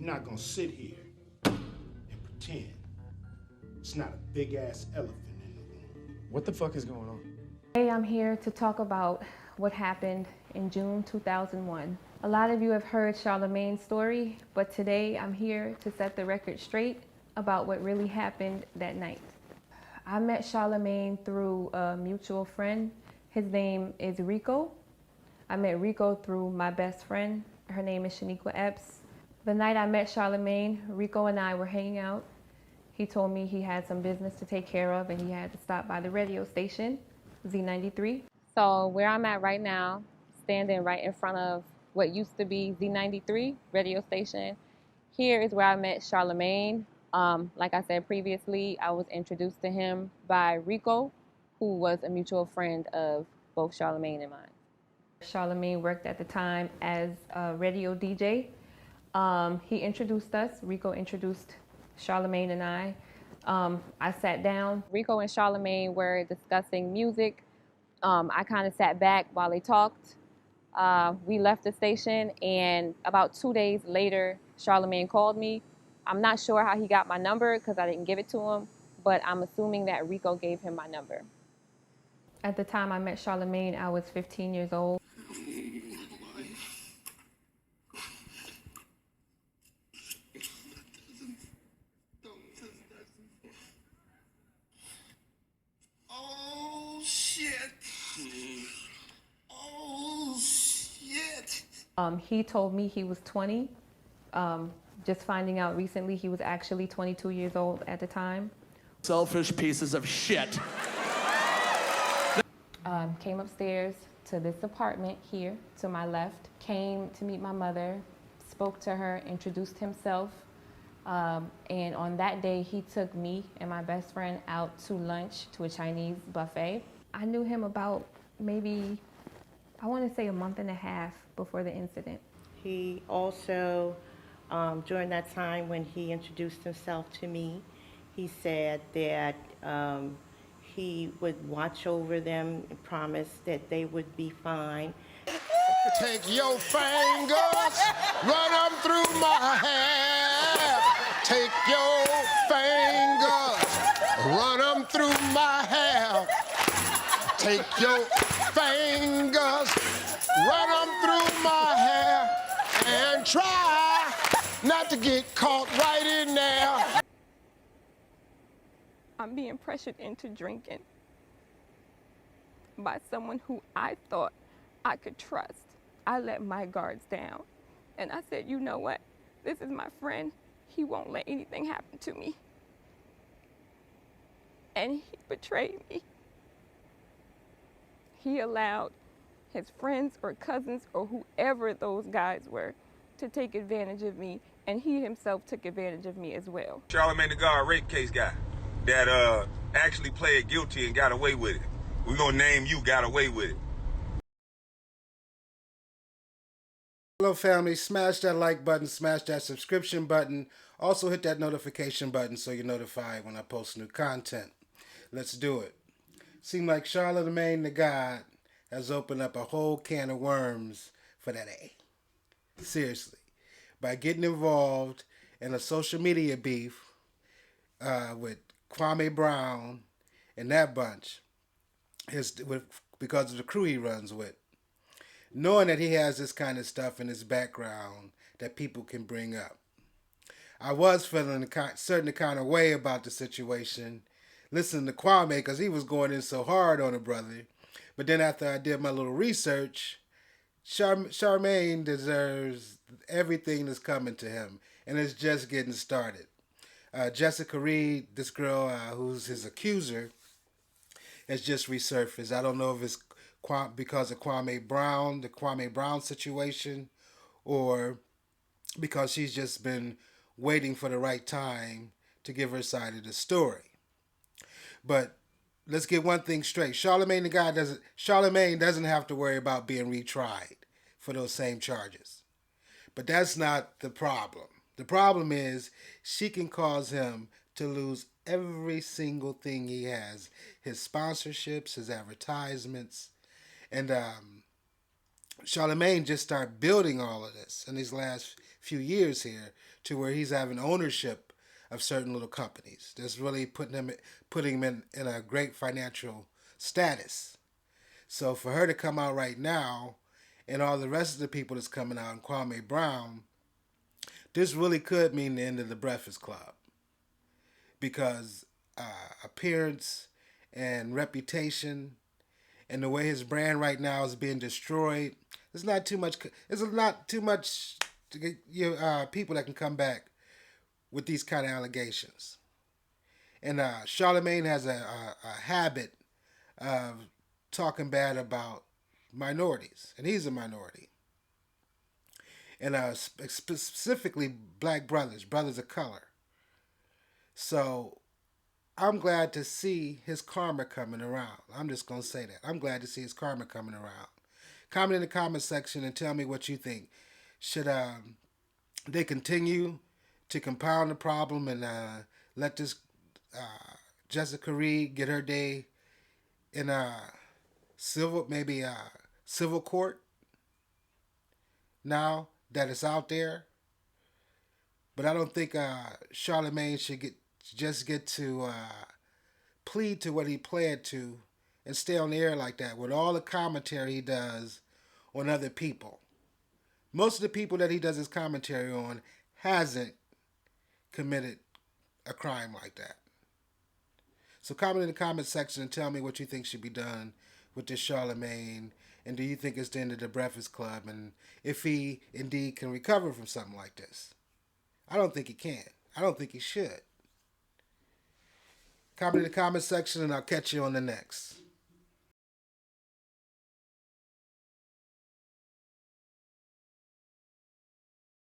We're not gonna sit here and pretend it's not a big-ass elephant in the room. What the fuck is going on? Today I'm here to talk about what happened in June 2001. A lot of you have heard Charlemagne's story, but today I'm here to set the record straight about what really happened that night. I met Charlemagne through a mutual friend. His name is Rico. I met Rico through my best friend. Her name is Shaniqua Epps. The night I met Charlemagne, Rico and I were hanging out. He told me he had some business to take care of and he had to stop by the radio station, Z93. So where I'm at right now, standing right in front of what used to be Z93 radio station, here is where I met Charlemagne. Like I said previously, I was introduced to him by Rico, who was a mutual friend of both Charlemagne and mine. Charlemagne worked at the time as a radio DJ. He introduced us. Rico introduced Charlemagne and I. I sat down. Rico and Charlemagne were discussing music. I kind of sat back while they talked. We left the station, and about 2 days later, Charlemagne called me. I'm not sure how he got my number because I didn't give it to him, but I'm assuming that Rico gave him my number. At the time I met Charlemagne, I was 15 years old. Oh, shit. Oh, shit. He told me he was 20. Just finding out recently he was actually 22 years old at the time. Selfish pieces of shit. Came upstairs to this apartment here to my left, came to meet my mother, spoke to her, introduced himself. And on that day, he took me and my best friend out to lunch to a Chinese buffet. I knew him about maybe, I want to say a month and a half before the incident. He also, during that time when he introduced himself to me, he said that he would watch over them and promise that they would be fine. Take your fingers, run them through my hair. Take your fingers, run them through my hair. Take your fingers, run them through my hair, and try not to get caught right in there. I'm being pressured into drinking by someone who I thought I could trust. I let my guards down. And I said, you know what? This is my friend. He won't let anything happen to me. And he betrayed me. He allowed his friends or cousins or whoever those guys were to take advantage of me, and he himself took advantage of me as well. Charlemagne Tha God rape case guy that actually pled guilty and got away with it. We're gonna name you got away with it. Hello family, smash that like button, smash that subscription button. Also hit that notification button so you're notified when I post new content. Let's do it. Seems like Charlemagne Tha God has opened up a whole can of worms for that A. Seriously. By getting involved in a social media beef with Kwame Brown and that bunch, because of the crew he runs with. Knowing that he has this kind of stuff in his background that people can bring up. I was feeling a certain kind of way about the situation, listening to Kwame because he was going in so hard on a brother. But then after I did my little research, Charlemagne deserves everything that's coming to him, and it's just getting started. Jessica Reed, this girl who's his accuser, has just resurfaced. I don't know if it's because of Kwame Brown, the Kwame Brown situation, or because she's just been waiting for the right time to give her side of the story. But let's get one thing straight. Charlemagne doesn't have to worry about being retried for those same charges. But that's not the problem. The problem is she can cause him to lose every single thing he has. His sponsorships, his advertisements. And Charlemagne just started building all of this in these last few years here to where he's having ownership of certain little companies. That's really putting him in a great financial status. So for her to come out right now, and all the rest of the people that's coming out, and Kwame Brown, this really could mean the end of the Breakfast Club, because appearance and reputation and the way his brand right now is being destroyed, there's not too much. There's not too much to get, people that can come back with these kind of allegations. And Charlemagne has a habit of talking bad about minorities, and he's a minority. And specifically black brothers of color. So I'm glad to see his karma coming around. I'm just going to say that. I'm glad to see his karma coming around. Comment in the comment section and tell me what you think. Should they continue to compound the problem and let this Jessica Reed get her day in civil court now that it's out there? But I don't think Charlemagne should get to plead to what he pled to and stay on the air like that with all the commentary he does on other people. Most of the people that he does his commentary on hasn't committed a crime like that. So comment in the comment section and tell me what you think should be done with this Charlemagne, and do you think it's the end of the Breakfast Club, and if he indeed can recover from something like this. I don't think he can. I don't think he should. Comment in the comment section and I'll catch you on the next.